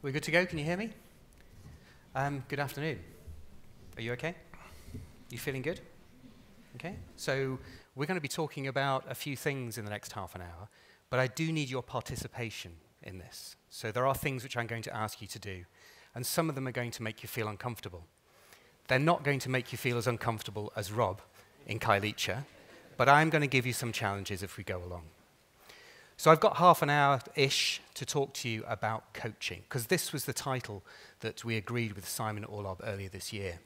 We're good to go. Can you hear me? Good afternoon. Are you okay? You feeling good? Okay. So we're going to be talking about a few things in the next half an hour, but I do need your participation in this. So there are things which I'm going to ask you to do, and some of them are going to make you feel uncomfortable. They're not going to make you feel as uncomfortable as Rob in Carley, but I'm going to give you some challenges if we go along. So I've got half an hour-ish to talk to you about coaching, because this was the title that we agreed with Simon Orlob earlier this year.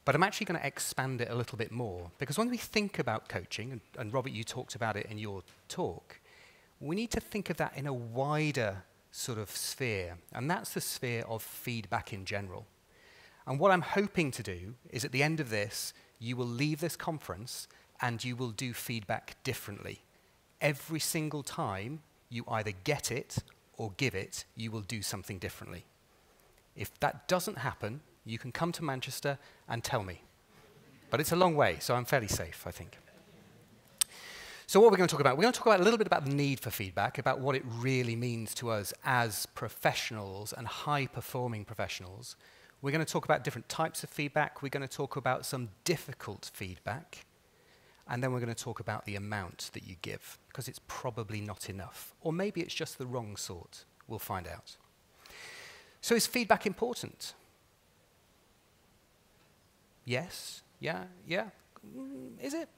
But I'm actually going to expand it a little bit more, because when we think about coaching, and Robert, you talked about it in your talk, we need to think of that in a wider sort of sphere, and that's the sphere of feedback in general. And what I'm hoping to do is at the end of this, you will leave this conference and you will do feedback differently. Every single time you either get it or give it, you will do something differently. If that doesn't happen, you can come to Manchester and tell me. But it's a long way, so I'm fairly safe, I think. So what we're going to talk about? We're going to talk about a little bit about the need for feedback, about what it really means to us as professionals and high-performing professionals. We're going to talk about different types of feedback. We're going to talk about some difficult feedback. And then we're going to talk about the amount that you give, because it's probably not enough. Or maybe it's just the wrong sort. We'll find out. So is feedback important? Yes? Yeah? Yeah? Is it?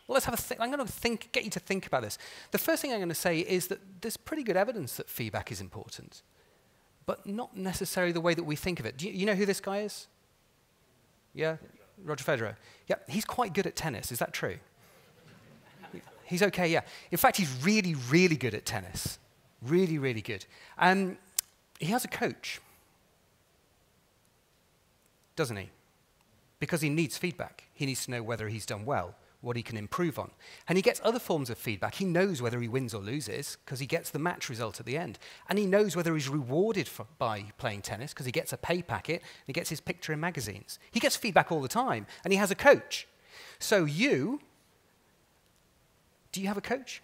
Well, let's have a think. I'm going to get you to think about this. The first thing I'm going to say is that there's pretty good evidence that feedback is important, but not necessarily the way that we think of it. Do you know who this guy is? Yeah? Roger Federer. Yeah, he's quite good at tennis. Is that true? He's okay, yeah. In fact, he's really, really good at tennis. Really, really good. And he has a coach, doesn't he? Because he needs feedback. He needs to know whether he's done well, what he can improve on. And he gets other forms of feedback. He knows whether he wins or loses because he gets the match result at the end. And he knows whether he's rewarded by playing tennis because he gets a pay packet and he gets his picture in magazines. He gets feedback all the time, and he has a coach. So do you have a coach?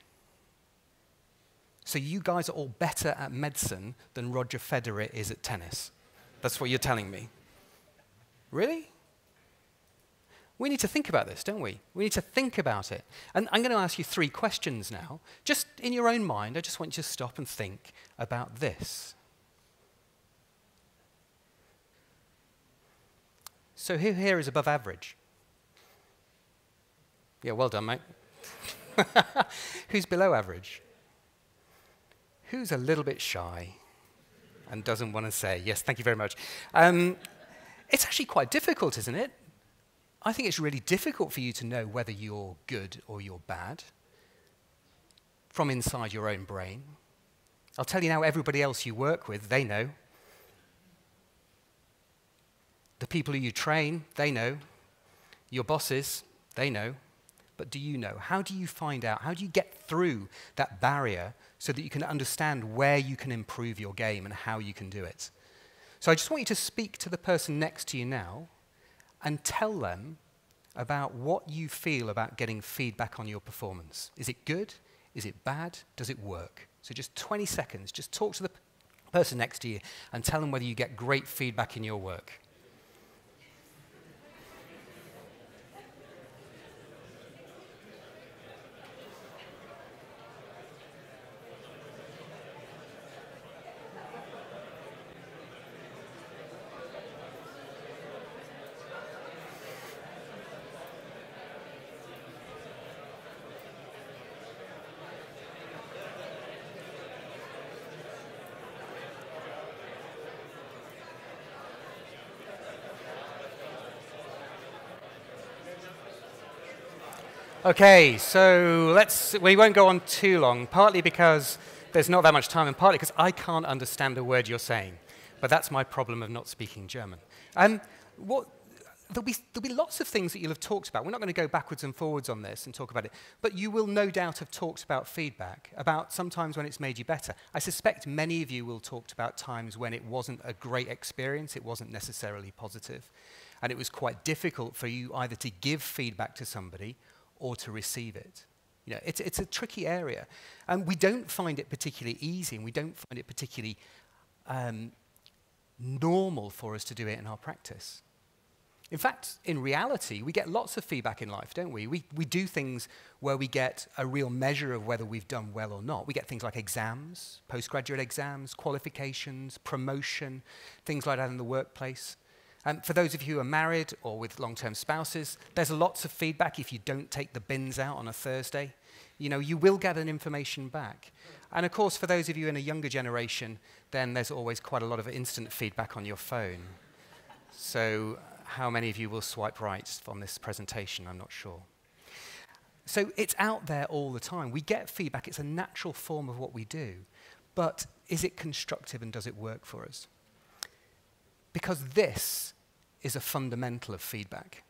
So you guys are all better at medicine than Roger Federer is at tennis. That's what you're telling me. Really? We need to think about this, don't we? We need to think about it. And I'm going to ask you 3 questions now. Just in your own mind, I just want you to stop and think about this. So who here is above average? Yeah, well done, mate. Who's below average? Who's a little bit shy and doesn't want to say? Yes, thank you very much. It's actually quite difficult, isn't it? I think it's really difficult for you to know whether you're good or you're bad from inside your own brain. I'll tell you now, everybody else you work with, they know. The people who you train, they know. Your bosses, they know. But do you know? How do you find out? How do you get through that barrier so that you can understand where you can improve your game and how you can do it? So I just want you to speak to the person next to you now and tell them about what you feel about getting feedback on your performance. Is it good? Is it bad? Does it work? So just 20 seconds, just talk to the person next to you and tell them whether you get great feedback in your work. Okay, so we won't go on too long, partly because there's not that much time and partly because I can't understand a word you're saying. But that's my problem of not speaking German. There'll be lots of things that you'll have talked about. We're not going to go backwards and forwards on this and talk about it. But you will no doubt have talked about feedback, about sometimes when it's made you better. I suspect many of you will talked about times when it wasn't a great experience, it wasn't necessarily positive. And it was quite difficult for you either to give feedback to somebody or to receive it. You know, it's a tricky area. And we don't find it particularly easy, and we don't find it particularly normal for us to do it in our practice. In fact, in reality, we get lots of feedback in life, don't we? We do things where we get a real measure of whether we've done well or not. We get things like exams, postgraduate exams, qualifications, promotion, things like that in the workplace. And for those of you who are married or with long-term spouses, there's lots of feedback if you don't take the bins out on a Thursday. You know, you will get an information back. And of course, for those of you in a younger generation, then there's always quite a lot of instant feedback on your phone. So how many of you will swipe right on this presentation? I'm not sure. So it's out there all the time. We get feedback. It's a natural form of what we do. But is it constructive and does it work for us? Because this is a fundamental of feedback.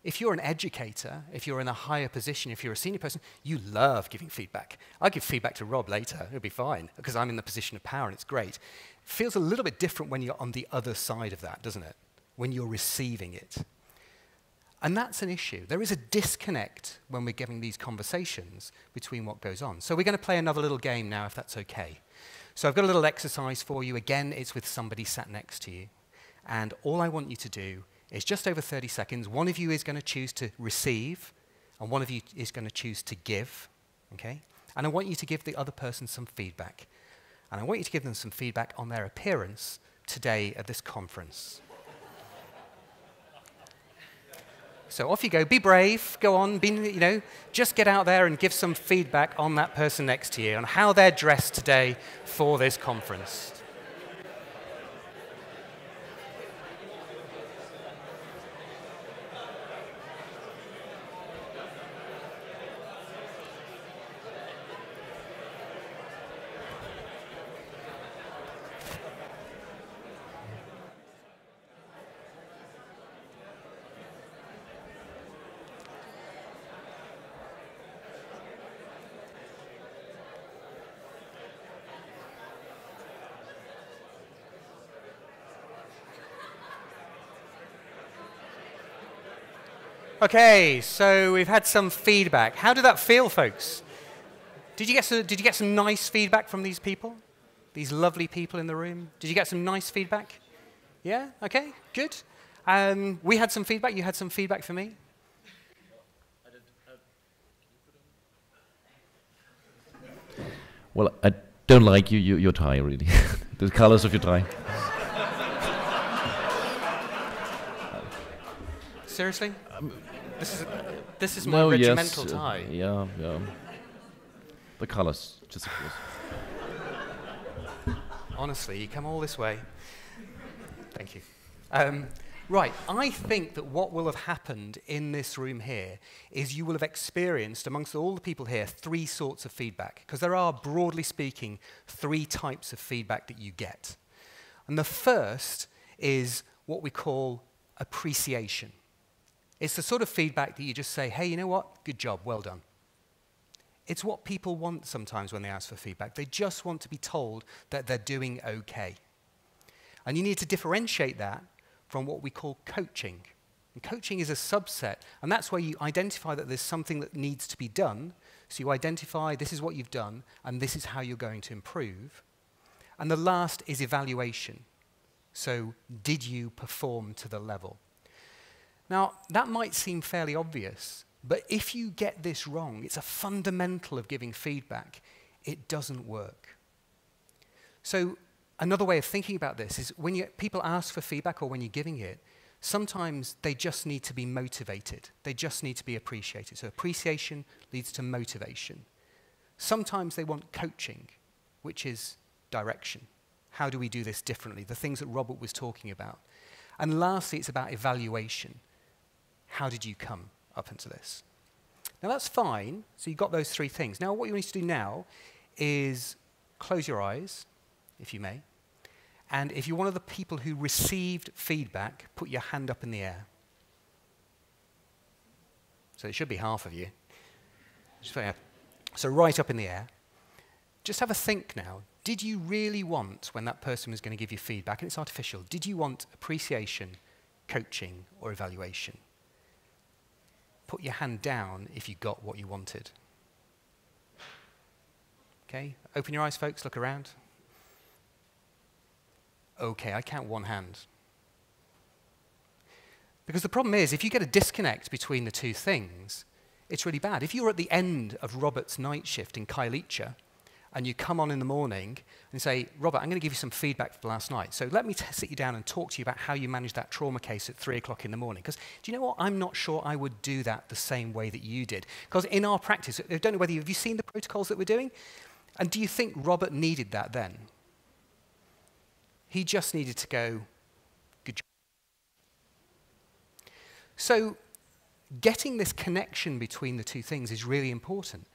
If you're an educator, if you're in a higher position, if you're a senior person, you love giving feedback. I'll give feedback to Rob later. It'll be fine, because I'm in the position of power, and it's great. It feels a little bit different when you're on the other side of that, doesn't it? When you're receiving it. And that's an issue. There is a disconnect when we're giving these conversations between what goes on. So we're going to play another little game now, if that's okay. So I've got a little exercise for you. Again, it's with somebody sat next to you. And all I want you to do is just over 30 seconds. One of you is going to choose to receive, and one of you is going to choose to give. Okay? And I want you to give the other person some feedback. And I want you to give them some feedback on their appearance today at this conference. So off you go. Be brave. Go on. Just get out there and give some feedback on that person next to you on how they're dressed today for this conference. Okay, so we've had some feedback. How did that feel, folks? Did you get some nice feedback from these people? These lovely people in the room? Did you get some nice feedback? Yeah? Okay, good. We had some feedback. You had some feedback for me? Well, I don't like your tie, really. The colors of your tie. Seriously? This is my regimental tie. Yeah. The colors, just of course. Honestly, you come all this way. Thank you. Right, I think that what will have happened in this room here is you will have experienced, amongst all the people here, 3 sorts of feedback. Because there are, broadly speaking, 3 types of feedback that you get. And the first is what we call appreciation. It's the sort of feedback that you just say, hey, you know what? Good job, well done. It's what people want sometimes when they ask for feedback. They just want to be told that they're doing okay. And you need to differentiate that from what we call coaching. And coaching is a subset, and that's where you identify that there's something that needs to be done. So you identify this is what you've done, and this is how you're going to improve. And the last is evaluation. So did you perform to the level? Now, that might seem fairly obvious, but if you get this wrong, it's a fundamental of giving feedback. It doesn't work. So another way of thinking about this is when people ask for feedback or when you're giving it, sometimes they just need to be motivated. They just need to be appreciated. So appreciation leads to motivation. Sometimes they want coaching, which is direction. How do we do this differently? The things that Robert was talking about. And lastly, it's about evaluation. How did you come up into this? Now that's fine. So you've got those 3 things. Now what you need to do now is close your eyes, if you may. And if you're one of the people who received feedback, put your hand up in the air. So it should be half of you. So right up in the air. Just have a think now. Did you really want, when that person was going to give you feedback, and it's artificial, did you want appreciation, coaching, or evaluation? Put your hand down if you got what you wanted. Okay, open your eyes, folks, look around. Okay, I count one hand. Because the problem is, if you get a disconnect between the two things, it's really bad. If you're at the end of Robert's night shift in Carley, and you come on in the morning and say, Robert, I'm going to give you some feedback for last night. So let me sit you down and talk to you about how you managed that trauma case at 3 o'clock in the morning. Because do you know what? I'm not sure I would do that the same way that you did. Because in our practice, I don't know whether have you seen the protocols that we're doing? And do you think Robert needed that then? He just needed to go, good job. So getting this connection between the two things is really important.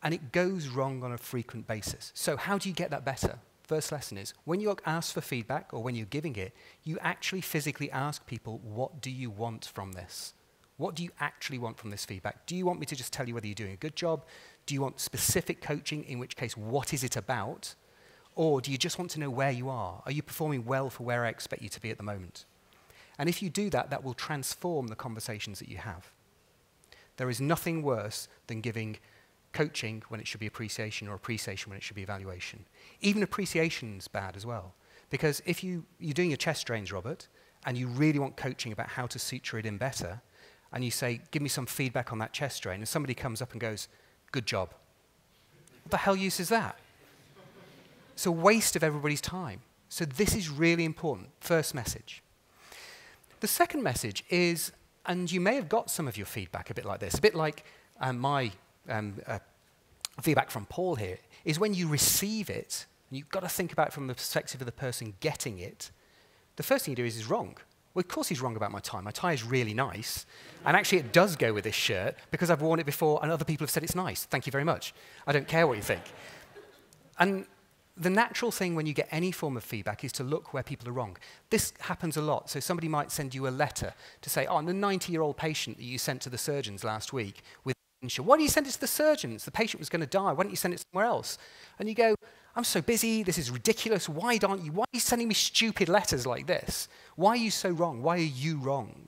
And it goes wrong on a frequent basis. So how do you get that better? First lesson is, when you ask for feedback or when you're giving it, you actually physically ask people, what do you want from this? What do you actually want from this feedback? Do you want me to just tell you whether you're doing a good job? Do you want specific coaching, in which case, what is it about? Or do you just want to know where you are? Are you performing well for where I expect you to be at the moment? And if you do that, that will transform the conversations that you have. There is nothing worse than giving coaching when it should be appreciation, or appreciation when it should be evaluation. Even appreciation's bad as well. Because if you're doing your chest drains, Robert, and you really want coaching about how to suture it in better, and you say, give me some feedback on that chest drain, and somebody comes up and goes, good job. What the hell use is that? It's a waste of everybody's time. So this is really important. First message. The second message is, and you may have got some of your feedback a bit like this, a bit like my feedback from Paul here, is when you receive it, and you've got to think about it from the perspective of the person getting it, the first thing you do is wrong. Well, of course he's wrong about my tie. My tie is really nice, and actually it does go with this shirt because I've worn it before and other people have said it's nice. Thank you very much. I don't care what you think. And the natural thing when you get any form of feedback is to look where people are wrong. This happens a lot. So somebody might send you a letter to say, oh, the 90-year-old patient that you sent to the surgeons last week with why did you send it to the surgeons? The patient was going to die. Why don't you send it somewhere else? And you go, I'm so busy. This is ridiculous. Why are you sending me stupid letters like this? Why are you so wrong? Why are you wrong?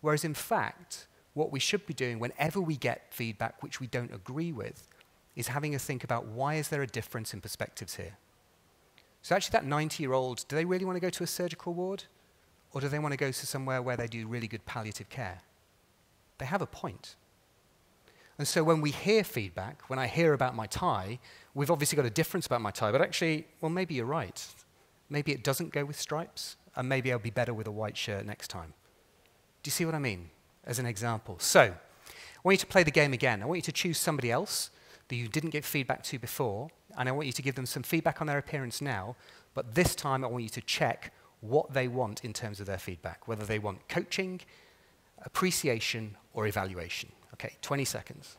Whereas in fact, what we should be doing whenever we get feedback which we don't agree with is having a think about why is there a difference in perspectives here? So actually that 90-year-old, do they really want to go to a surgical ward? Or do they want to go to somewhere where they do really good palliative care? They have a point. And so when we hear feedback, when I hear about my tie, we've obviously got a difference about my tie, but actually, well, maybe you're right. Maybe it doesn't go with stripes, and maybe I'll be better with a white shirt next time. Do you see what I mean, as an example? So, I want you to play the game again. I want you to choose somebody else that you didn't give feedback to before, and I want you to give them some feedback on their appearance now, but this time I want you to check what they want in terms of their feedback, whether they want coaching, appreciation, or evaluation. Okay, 20 seconds.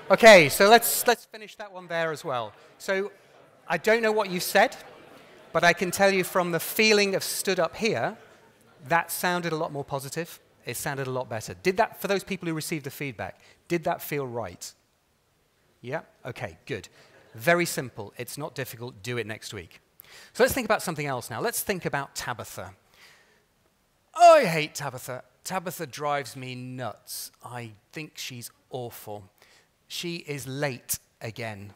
Okay, so let's finish that one there as well. So I don't know what you said, but I can tell you from the feeling of stood up here, that sounded a lot more positive. It sounded a lot better. Did that, for those people who received the feedback, did that feel right? Yeah? Okay, good. Very simple. It's not difficult. Do it next week. So let's think about something else now. Let's think about Tabitha. Oh, I hate Tabitha. Tabitha drives me nuts. I think she's awful. She is late again.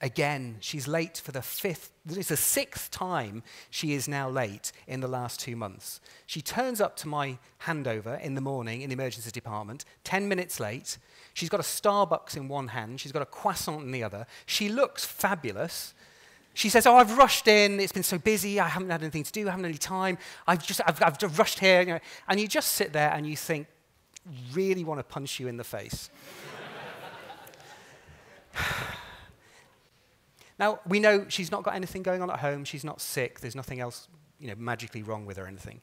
Again, she's late for the sixth time she is now late in the last 2 months. She turns up to my handover in the morning in the emergency department, 10 minutes late. She's got a Starbucks in one hand. She's got a croissant in the other. She looks fabulous. She says, oh, I've rushed in. It's been so busy. I haven't had anything to do. I haven't had any time. I've just rushed here. You know. And you just sit there and you think, really want to punch you in the face. Now, we know she's not got anything going on at home. She's not sick. There's nothing else, magically wrong with her or anything.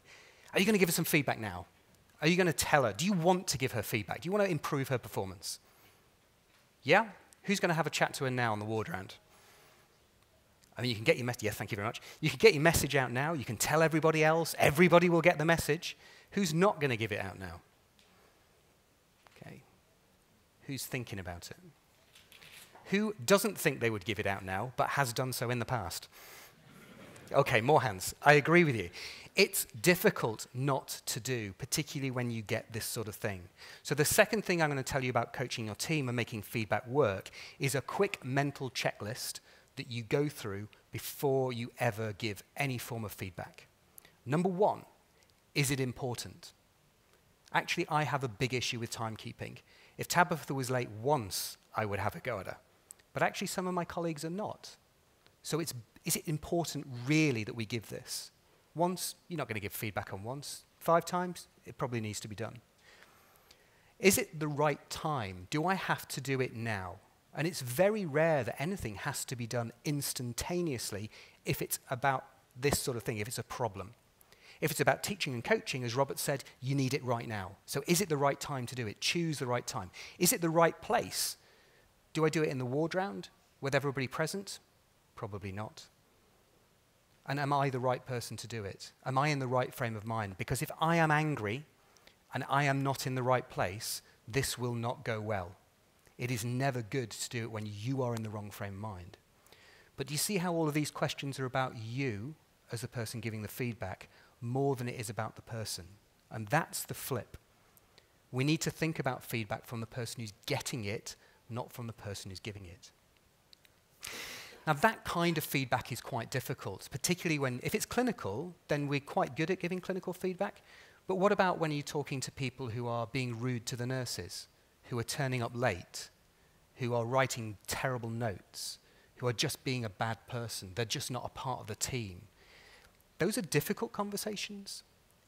Are you going to give her some feedback now? Are you going to tell her? Do you want to give her feedback? Do you want to improve her performance? Yeah? Who's going to have a chat to her now on the ward round? I mean, you can get your message. Yes, thank you very much. You can get your message out now. You can tell everybody else. Everybody will get the message. Who's not going to give it out now? Okay. Who's thinking about it? Who doesn't think they would give it out now, but has done so in the past? Okay, more hands. I agree with you. It's difficult not to do, particularly when you get this sort of thing. So the second thing I'm going to tell you about coaching your team and making feedback work is a quick mental checklist that you go through before you ever give any form of feedback. Number one, is it important? Actually, I have a big issue with timekeeping. If Tabitha was late once, I would have a go at her. But actually, some of my colleagues are not. So is it important really that we give this? Once, you're not going to give feedback on once. 5 times, it probably needs to be done. Is it the right time? Do I have to do it now? And it's very rare that anything has to be done instantaneously if it's about this sort of thing, if it's a problem. If it's about teaching and coaching, as Robert said, you need it right now. So is it the right time to do it? Choose the right time. Is it the right place? Do I do it in the ward round with everybody present? Probably not. And am I the right person to do it? Am I in the right frame of mind? Because if I am angry and I am not in the right place, this will not go well. It is never good to do it when you are in the wrong frame of mind. But do you see how all of these questions are about you as the person giving the feedback more than it is about the person? And that's the flip. We need to think about feedback from the person who's getting it, not from the person who's giving it. Now, that kind of feedback is quite difficult, particularly when, if it's clinical, then we're quite good at giving clinical feedback. But what about when you're talking to people who are being rude to the nurses, who are turning up late, who are writing terrible notes, who are just being a bad person? They're just not a part of the team. Those are difficult conversations.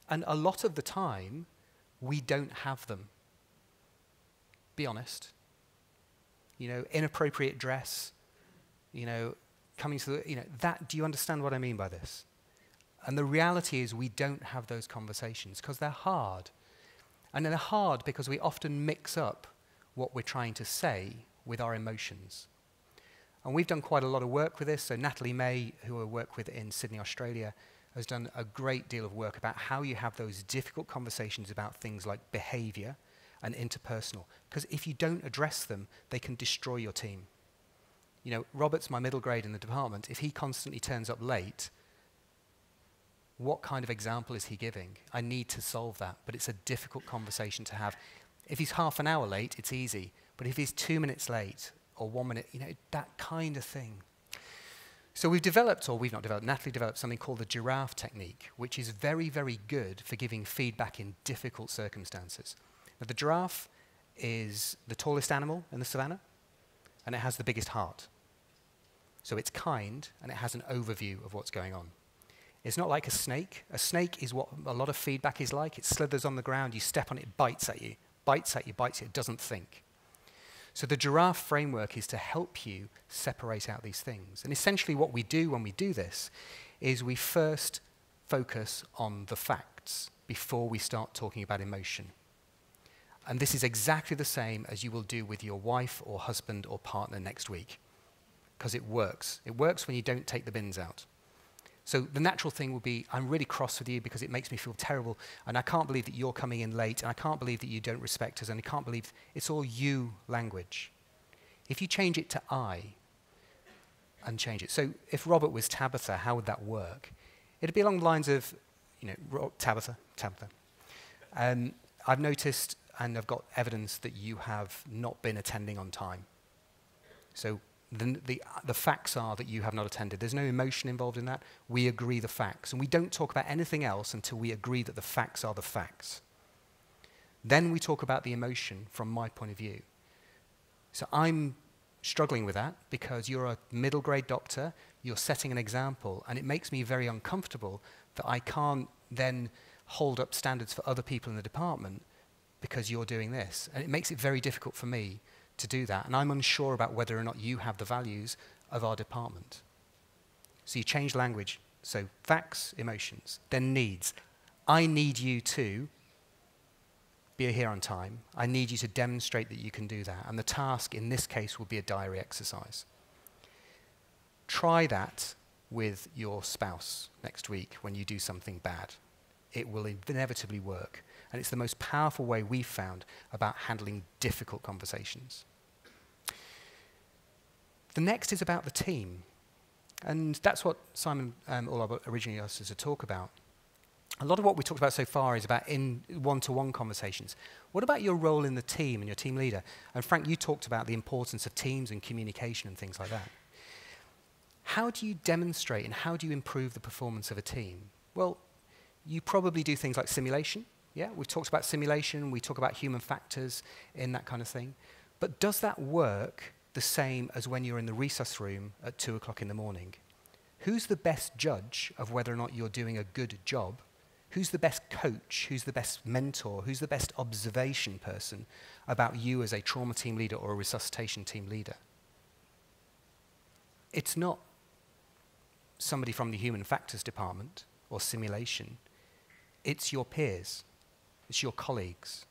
And a lot of the time, we don't have them. Be honest. You know, inappropriate dress, you know, coming to the, you know, that, do you understand what I mean by this? And the reality is we don't have those conversations because they're hard. And they're hard because we often mix up what we're trying to say with our emotions. And we've done quite a lot of work with this. So Natalie May, who I work with in Sydney, Australia, has done a great deal of work about how you have those difficult conversations about things like behavior and interpersonal. Because if you don't address them, they can destroy your team. You know, Robert's my middle grade in the department. If he constantly turns up late, what kind of example is he giving? I need to solve that, but it's a difficult conversation to have. If he's half an hour late, it's easy. But if he's 2 minutes late or 1 minute, you know, that kind of thing. So we've developed, or we've not developed, Natalie developed something called the Giraffe Technique, which is very, very good for giving feedback in difficult circumstances. Now, the giraffe is the tallest animal in the savannah, and it has the biggest heart. So it's kind, and it has an overview of what's going on. It's not like a snake. A snake is what a lot of feedback is like. It slithers on the ground, you step on it, it bites at you, bites at you, bites at you, it doesn't think. So the giraffe framework is to help you separate out these things. And essentially what we do when we do this is we first focus on the facts before we start talking about emotion. And this is exactly the same as you will do with your wife or husband or partner next week, because it works. It works when you don't take the bins out. So the natural thing will be, I'm really cross with you because it makes me feel terrible, and I can't believe that you're coming in late, and I can't believe that you don't respect us, and I can't believe it's all you language. If you change it to I, and change it. So if Robert was Tabitha, how would that work? It'd be along the lines of, you know, Tabitha. I've noticed, and I've got evidence that you have not been attending on time. So the facts are that you have not attended. There's no emotion involved in that. We agree the facts. And we don't talk about anything else until we agree that the facts are the facts. Then we talk about the emotion from my point of view. So I'm struggling with that because you're a middle grade doctor, you're setting an example, and it makes me very uncomfortable that I can't then hold up standards for other people in the department because you're doing this. And it makes it very difficult for me to do that, and I'm unsure about whether or not you have the values of our department. So you change language. So facts, emotions, then needs. I need you to be here on time. I need you to demonstrate that you can do that. And the task in this case will be a diary exercise. Try that with your spouse next week when you do something bad. It will inevitably work. And it's the most powerful way we've found about handling difficult conversations. The next is about the team. And that's what Simon originally asked us to talk about. A lot of what we talked about so far is about in one-to-one conversations. What about your role in the team and your team leader? And Frank, you talked about the importance of teams and communication and things like that. How do you demonstrate and how do you improve the performance of a team? Well, you probably do things like simulation. Yeah, we've talked about simulation. We talk about human factors in that kind of thing. But does that work the same as when you're in the recess room at 2 o'clock in the morning? Who's the best judge of whether or not you're doing a good job? Who's the best coach? Who's the best mentor? Who's the best observation person about you as a trauma team leader or a resuscitation team leader? It's not somebody from the human factors department or simulation. It's your peers. It's your colleagues.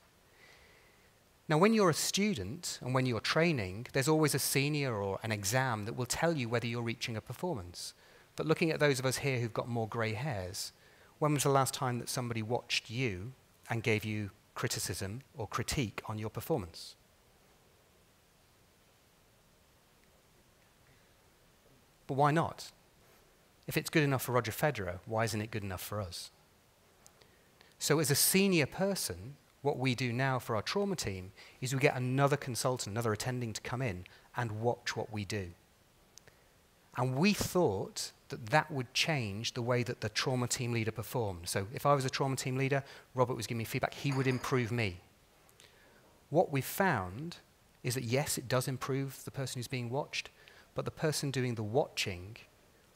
Now, when you're a student and when you're training, there's always a senior or an exam that will tell you whether you're reaching a performance. But looking at those of us here who've got more grey hairs, when was the last time that somebody watched you and gave you criticism or critique on your performance? But why not? If it's good enough for Roger Federer, why isn't it good enough for us? So as a senior person, what we do now for our trauma team is we get another consultant, another attending to come in and watch what we do. And we thought that that would change the way that the trauma team leader performed. So if I was a trauma team leader, Robert was giving me feedback, he would improve me. What we've found is that yes, it does improve the person who's being watched, but the person doing the watching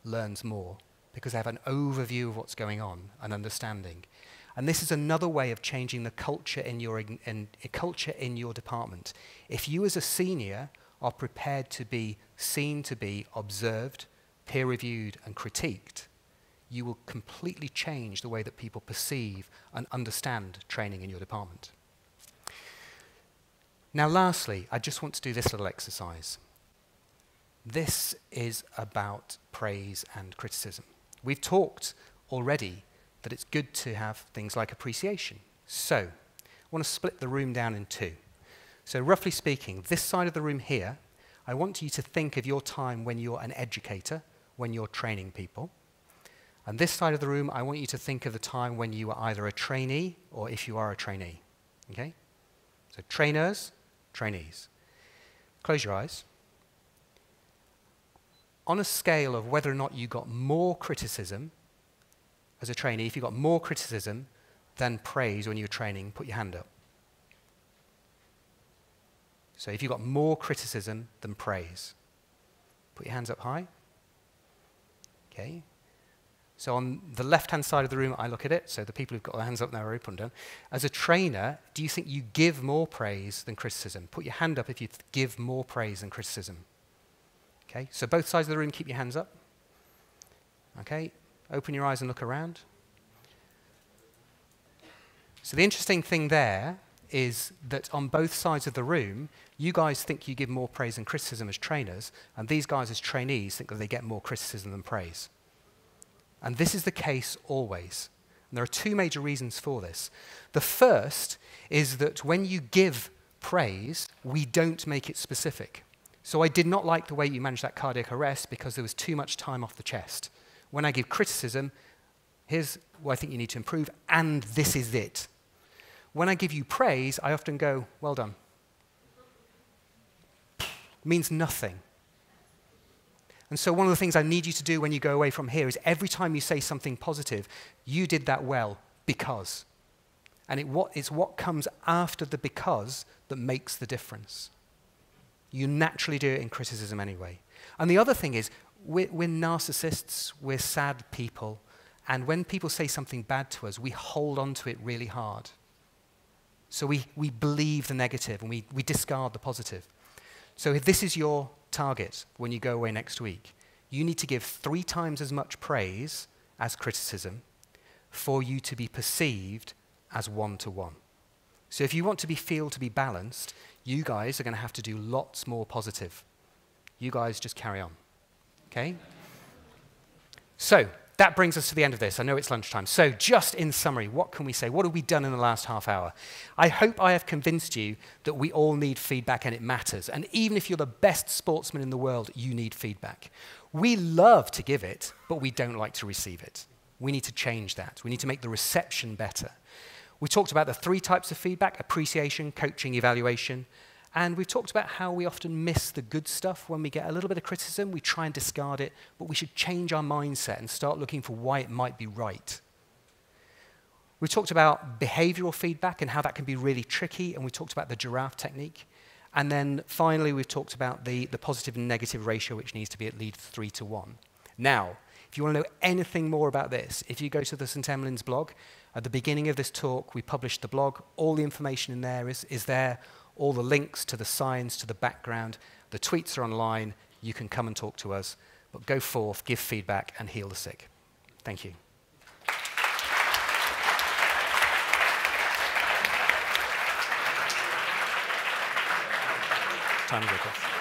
learns more because they have an overview of what's going on, an understanding. And this is another way of changing the culture in your department. If you as a senior are prepared to be seen to be observed, peer-reviewed and critiqued, you will completely change the way that people perceive and understand training in your department. Now lastly, I just want to do this little exercise. This is about praise and criticism. We've talked already that it's good to have things like appreciation. So, I want to split the room down in two. So roughly speaking, this side of the room here, I want you to think of your time when you're an educator, when you're training people. And this side of the room, I want you to think of the time when you are either a trainee or if you are a trainee. Okay? So trainers, trainees. Close your eyes. On a scale of whether or not you got more criticism as a trainee, if you got more criticism than praise when you were training, put your hand up. So if you got more criticism than praise, put your hands up high. Okay. So on the left-hand side of the room, I look at it. So the people who've got their hands up now are open done. As a trainer, do you think you give more praise than criticism? Put your hand up if you give more praise than criticism. Okay. So both sides of the room, keep your hands up. Okay. Open your eyes and look around. So the interesting thing there is that on both sides of the room, you guys think you give more praise than criticism as trainers, and these guys as trainees think that they get more criticism than praise. And this is the case always. And there are two major reasons for this. The first is that when you give praise, we don't make it specific. So I did not like the way you managed that cardiac arrest because there was too much time off the chest. When I give criticism, here's what I think you need to improve, and this is it. When I give you praise, I often go, well done. Means nothing. And so one of the things I need you to do when you go away from here is every time you say something positive, you did that well because. And it's what comes after the because that makes the difference. You naturally do it in criticism anyway. And the other thing is, we're narcissists, we're sad people, and when people say something bad to us, we hold on to it really hard. So we believe the negative and we discard the positive. So if this is your target when you go away next week, you need to give 3 times as much praise as criticism for you to be perceived as one-to-one. So if you want to feel to be balanced, you guys are going to have to do lots more positive. You guys just carry on, okay? So that brings us to the end of this. I know it's lunchtime. So just in summary, what can we say? What have we done in the last half hour? I hope I have convinced you that we all need feedback and it matters. And even if you're the best sportsman in the world, you need feedback. We love to give it, but we don't like to receive it. We need to change that. We need to make the reception better. We talked about the 3 types of feedback: appreciation, coaching, evaluation. And we've talked about how we often miss the good stuff. When we get a little bit of criticism, we try and discard it, but we should change our mindset and start looking for why it might be right. We talked about behavioral feedback and how that can be really tricky, and we talked about the Giraffe Technique. And then finally, we've talked about the positive and negative ratio, which needs to be at least 3 to 1. Now, if you want to know anything more about this, if you go to the St. Emmeline's blog, at the beginning of this talk, we published the blog. All the information in there is there. All the links to the science, to the background. The tweets are online. You can come and talk to us. But go forth, give feedback, and heal the sick. Thank you. Time to go.